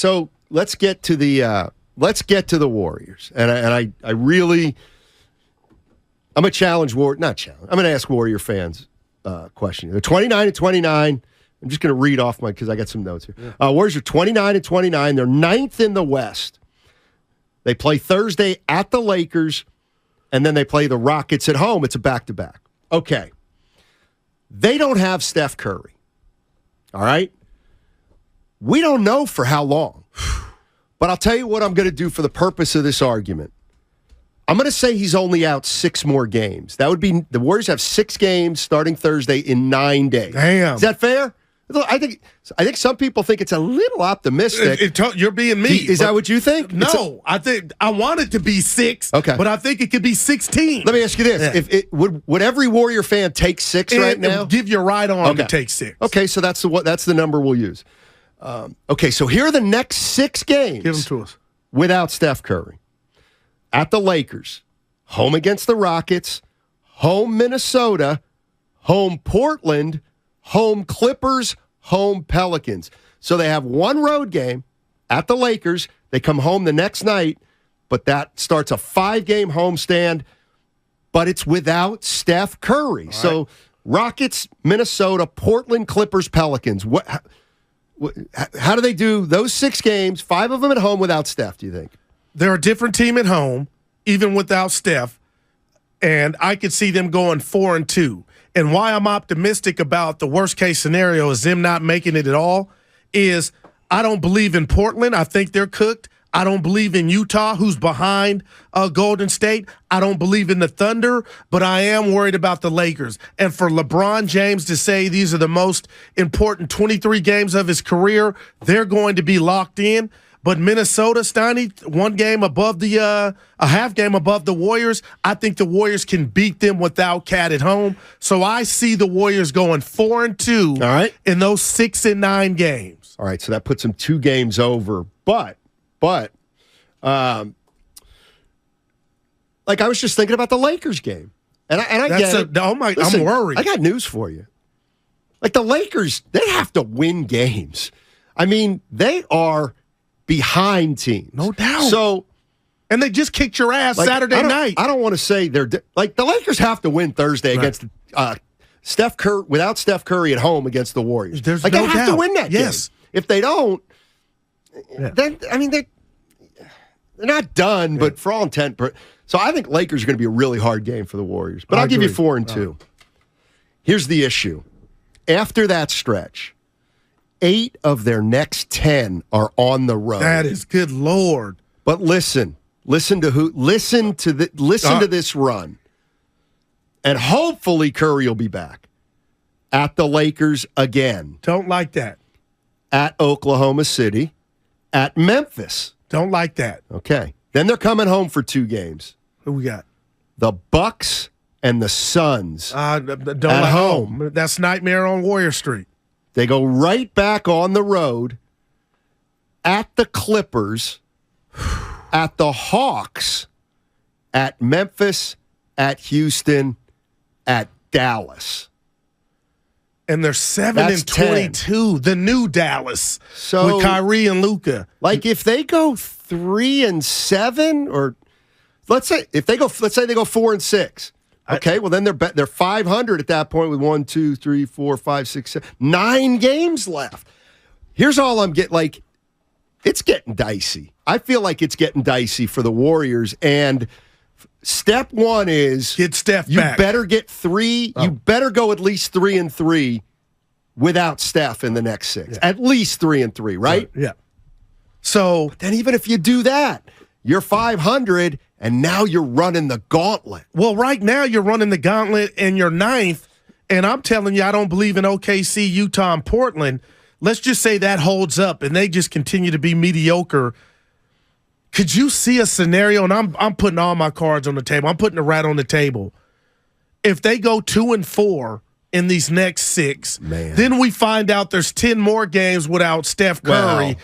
So let's get to the Warriors, and I really, I'm a challenge I'm going to ask Warrior fans question. They're 29-29. I'm just going to read off because I got some notes here. Yeah. Warriors are 29-29. They're 9th in the West. They play Thursday at the Lakers, and then they play the Rockets at home. It's a back-to-back. Okay. They don't have Steph Curry. All right? We don't know for how long. But I'll tell you what I'm going to do for the purpose of this argument. I'm going to say he's only out 6 more games. That would be the Warriors have 6 games starting Thursday in 9 days. Damn. Is that fair? I think some people think it's a little optimistic. You're being me. Is that what you think? No, I think I want it to be 6. Okay, but I think it could be 16. Let me ask you this: would every Warrior fan take 6 right now? Give your right arm to take 6. Okay, so that's the number we'll use. Okay, so here are the next 6 games. Give them to us without Steph Curry. At the Lakers, home against the Rockets, home Minnesota, home Portland, home Clippers, home Pelicans. So they have 1 road game at the Lakers. They come home the next night, but that starts a 5-game homestand, but it's without Steph Curry. All so right. Rockets, Minnesota, Portland, Clippers, Pelicans. How do they do those 6 games, 5 of them at home without Steph, do you think? They're a different team at home, even without Steph, and I could see them going 4-2. And why I'm optimistic about the worst-case scenario is them not making it at all is I don't believe in Portland. I think they're cooked. I don't believe in Utah, who's behind Golden State. I don't believe in the Thunder, but I am worried about the Lakers. And for LeBron James to say these are the most important 23 games of his career, they're going to be locked in. But Minnesota, Steiny, 1 game above a half game above the Warriors. I think the Warriors can beat them without Cat at home. So I see the Warriors going 4-2 all right. in those 6 and 9 games. All right, so that puts them 2 games over. But, like I was just thinking about the Lakers game. And I get it. Listen, I'm worried. I got news for you. Like the Lakers, they have to win games. I mean, they are behind teams. No doubt. So, and they just kicked your ass Saturday night. I don't want to say the Lakers have to to win Thursday against Steph Curry without Steph Curry at home against the Warriors. There's no doubt. They have to win that game. If they don't, then they're not done. But for all intent, so I think Lakers are going to be a really hard game for the Warriors. But I'll give you 4-2. Here's the issue: after that stretch, 8 of their next 10 are on the road. That is good Lord. But listen to this run. And hopefully Curry will be back. At the Lakers again. Don't like that. At Oklahoma City. At Memphis. Don't like that. Okay. Then they're coming home for 2 games. Who we got? The Bucks and the Suns. Don't at home. That's nightmare on Warrior Street. They go right back on the road at the Clippers, at the Hawks, at Memphis, at Houston, at Dallas. And they're 7-22, the new Dallas, with Kyrie and Luka. Like if they go 3-7, or let's say they go 4-6. Okay, well then they're 500 at that point with 1, 2, 3, 4, 5, 6, 7, 9 games left. Here's all I'm getting. Like, it's getting dicey. I feel like it's getting dicey for the Warriors. And step 1 is get Steph you back. Better get 3. You better go at least 3-3 without Steph in the next 6. Yeah. At least 3-3, right? Yeah. So but then even if you do that, you're 500. And now you're running the gauntlet. Well, right now you're running the gauntlet and you're 9th. And I'm telling you, I don't believe in OKC, Utah, and Portland. Let's just say that holds up and they just continue to be mediocre. Could you see a scenario, and I'm putting all my cards on the table. I'm putting the rat on the table. If they go 2-4 in these next 6, then we find out there's 10 more games without Steph Curry.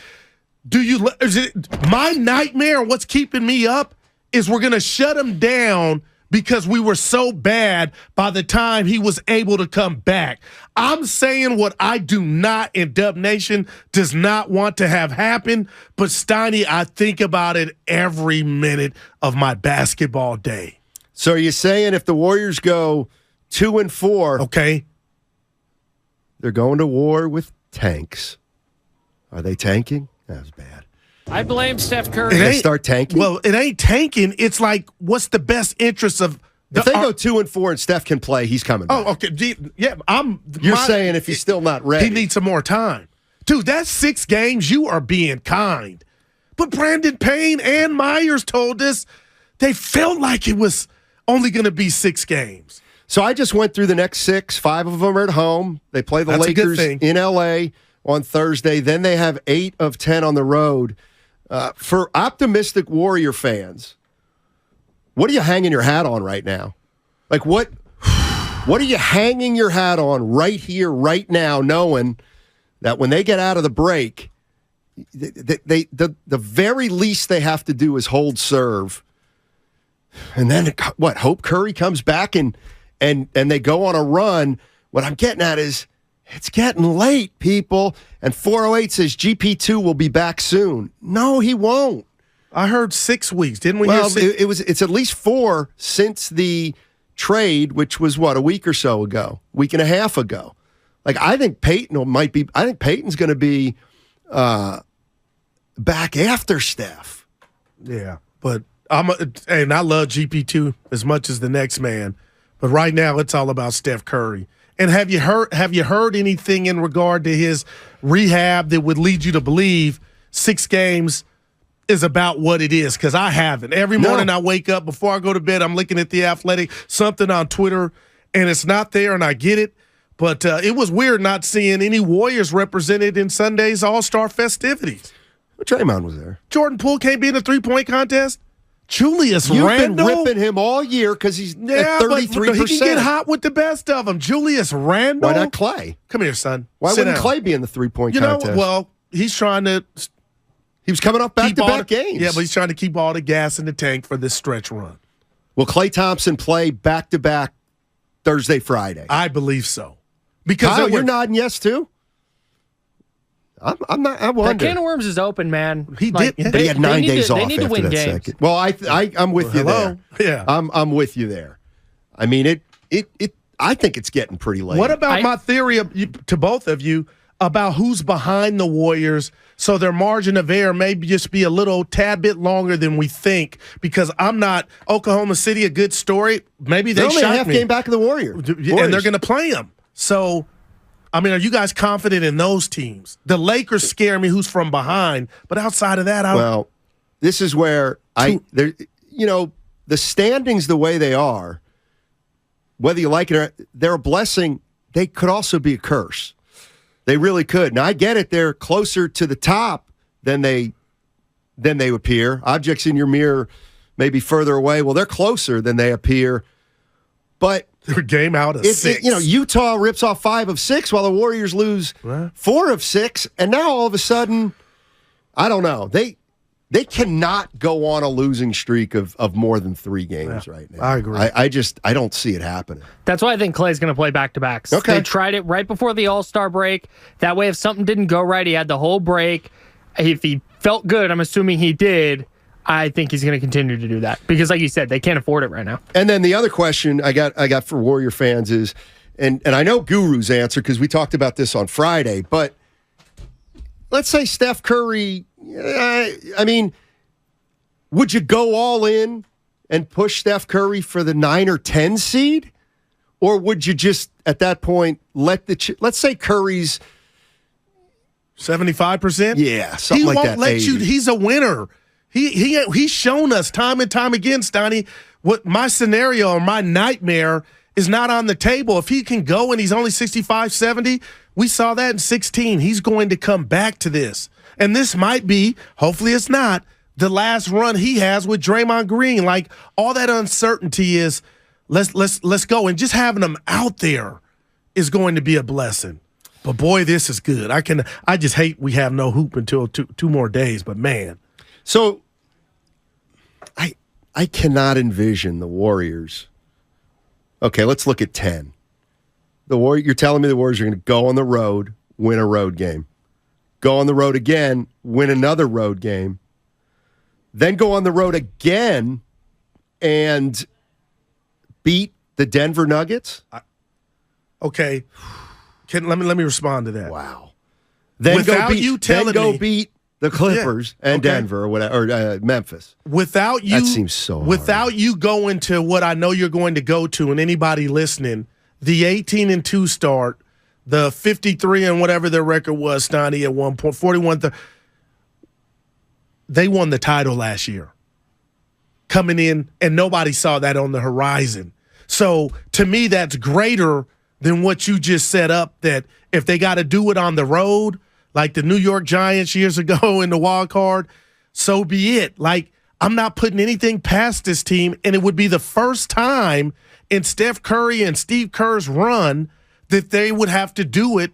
Is it my nightmare? What's keeping me up is we're going to shut them down because we were so bad by the time he was able to come back. I'm saying what I do not, and Dub Nation does not want to have happen, but Steiny, I think about it every minute of my basketball day. So are you saying if the Warriors go 2-4, okay, they're going to war with tanks? Are they tanking? That was bad. I blame Steph Curry. They start tanking? Well, it ain't tanking. It's like, what's the best interest of if they go 2-4 and Steph can play, he's coming back. Oh, okay. Yeah, You're saying if he's still not ready. He needs some more time. Dude, that's 6 games. You are being kind. But Brandon Payne and Myers told us they felt like it was only going to be 6 games. So I just went through the next 6. 5 of them are at home. They play the Lakers in L.A. on Thursday. Then they have 8 of 10 on the road. For optimistic Warrior fans, what are you hanging your hat on right now? Like what are you hanging your hat on right here, right now, knowing that when they get out of the break, the very least they have to do is hold serve. And then Hope Curry comes back and they go on a run. What I'm getting at is it's getting late, people. And 408 says GP2 will be back soon. No, he won't. I heard 6 weeks. Didn't we? Well, it's at least 4 since the trade, which was a week or so ago, week and a half ago. Like I think Peyton's going to be back after Steph. Yeah, but and I love GP2 as much as the next man, but right now it's all about Steph Curry. And have you heard anything in regard to his rehab that would lead you to believe 6 games is about what it is? Because I haven't. Every morning I wake up, before I go to bed, I'm looking at The Athletic, something on Twitter, and it's not there, and I get it. But it was weird not seeing any Warriors represented in Sunday's All-Star festivities. Draymond was there. Jordan Poole can't be in the three-point contest. Julius You've Randle. You've been ripping him all year because he's at 33%. But he can get hot with the best of them. Julius Randle. Why not Clay? Come here, son. Why Sit wouldn't down. Clay be in the three-point contest? Well, he's trying to. He was coming off back-to-back games. Yeah, but he's trying to keep all the gas in the tank for this stretch run. Will Klay Thompson play back-to-back Thursday, Friday? I believe so. Because Kyle, you're nodding yes too? I'm not. I wonder. That can of worms is open, man. He did. But he had 9 days off they need to after win that games. second. Well, I'm with you there. Yeah, I'm with you there. I mean, it. I think it's getting pretty late. What about my theory to both of you about who's behind the Warriors? So their margin of error may just be a little tad bit longer than we think. Because I'm not Oklahoma City, a good story. Maybe they're only a half me. game back of the Warriors, and they're going to play them. So. I mean, are you guys confident in those teams? The Lakers scare me, who's from behind, but outside of that, well, this is where the standings the way they are, whether you like it or they're a blessing. They could also be a curse. They really could. Now I get it; they're closer to the top than they appear. Objects in your mirror may be further away. Well, they're closer than they appear, but. They're game out of 6. Utah rips off 5 of 6 while the Warriors lose 4 of 6, and now all of a sudden, I don't know. They cannot go on a losing streak of more than 3 games right now. I agree. I don't see it happening. That's why I think Clay's going to play back-to-backs. Okay. They tried it right before the All-Star break. That way, if something didn't go right, he had the whole break. If he felt good, I'm assuming he did, I think he's going to continue to do that because, like you said, they can't afford it right now. And then the other question I got for Warrior fans is, and I know Guru's answer because we talked about this on Friday, but let's say Steph Curry, I mean, would you go all in and push Steph Curry for the 9 or 10 seed? Or would you just, at that point, let's say Curry's 75%? Yeah, something like that. He won't let 80. you. He's a winner. He's shown us time and time again, Steiny, what my scenario or my nightmare is not on the table. If he can go and he's only 65, 70, we saw that in 16. He's going to come back to this. And this might be, hopefully it's not, the last run he has with Draymond Green. Like, all that uncertainty is, let's go. And just having him out there is going to be a blessing. But boy, this is good. I just hate we have no hoop until two more days, but man. So I cannot envision the Warriors. Okay, let's look at 10. You're telling me the Warriors are going to go on the road, win a road game. Go on the road again, win another road game. Then go on the road again and beat the Denver Nuggets? Okay. Let me respond to that. Wow. Then Without go beat the Clippers and okay. Denver or whatever, or Memphis. Without you, that seems so hard. Without you going to what I know you're going to go to, and anybody listening, the 18-2 start, the 53 and whatever their record was, Steiny at 1 point, 41. They won the title last year, coming in, and nobody saw that on the horizon. So to me, that's greater than what you just set up. That if they got to do it on the road, like the New York Giants years ago in the wild card, so be it. Like, I'm not putting anything past this team, and it would be the first time in Steph Curry and Steve Kerr's run that they would have to do it,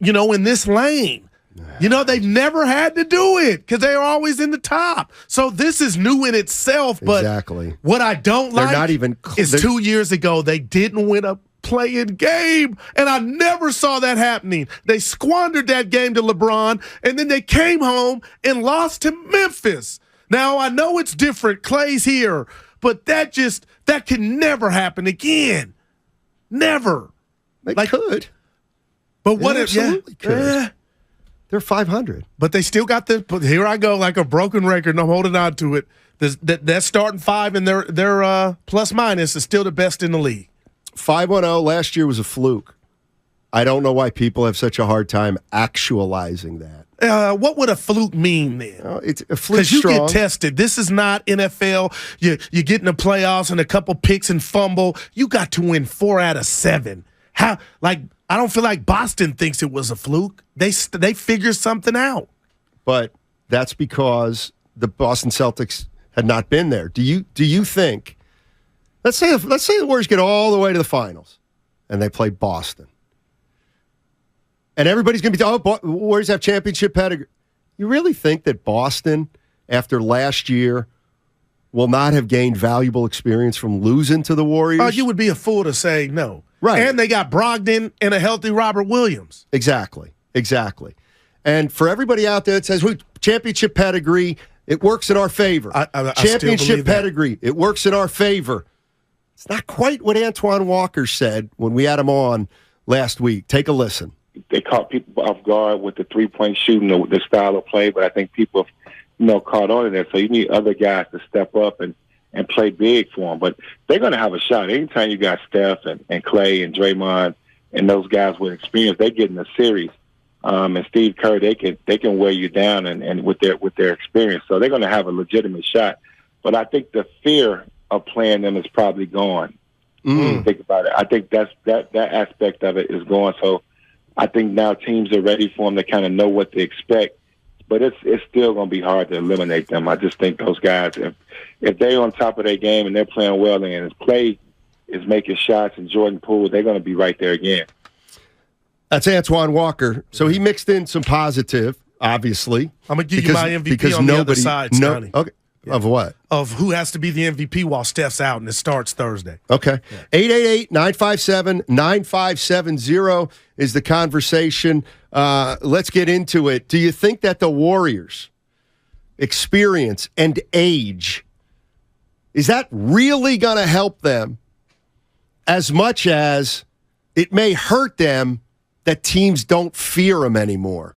in this lane. They've never had to do it because they're always in the top. So this is new in itself. But exactly. What I don't they're like not even is 2 years ago they didn't win a play-in game, and I never saw that happening. They squandered that game to LeBron, and then they came home and lost to Memphis. Now, I know it's different. Clay's here, but that can never happen again. Never. They could. But what they if absolutely could. They're 500. But they still got but here I go, like a broken record, and I'm holding on to it. That starting five and their plus minus is still the best in the league. 5-0 last year was a fluke. I don't know why people have such a hard time actualizing that. What would a fluke mean then? It's a fluke because you get tested. This is not NFL. You get in the playoffs and a couple picks and fumble. You got to win 4 out of 7. How? Like, I don't feel like Boston thinks it was a fluke. They figured something out. But that's because the Boston Celtics had not been there. Do you think? Let's say the Warriors get all the way to the finals, and they play Boston, and everybody's going to be Warriors have championship pedigree. You really think that Boston, after last year, will not have gained valuable experience from losing to the Warriors? You would be a fool to say no. Right. And they got Brogdon and a healthy Robert Williams. Exactly. And for everybody out there that says, championship pedigree, it works in our favor. I Championship pedigree, it works in our favor. It's not quite what Antoine Walker said when we had him on last week. Take a listen. They caught people off guard with the three-point shooting, the style of play, but I think people have caught on to that. So you need other guys to step up and play big for them. But they're going to have a shot. Anytime you got Steph and Clay and Draymond and those guys with experience, they get in the series. And Steve Kerr, they can wear you down and with their experience. So they're going to have a legitimate shot. But I think the fear of playing them is probably gone. When you think about it, I think that aspect of it is gone. So I think now teams are ready for them to kind of know what to expect. But it's still going to be hard to eliminate them. I just think those guys, if they're on top of their game and they're playing well and his play is making shots and Jordan Poole, they're going to be right there again. That's Antoine Walker. So he mixed in some positive, obviously. I'm going to give you my MVP on the other side, Scotty. Okay. Yeah. Of what? Of who has to be the MVP while Steph's out and it starts Thursday. Okay. 888-957-9570 is the conversation. Let's get into it. Do you think that the Warriors' experience and age, is that really going to help them as much as it may hurt them that teams don't fear them anymore?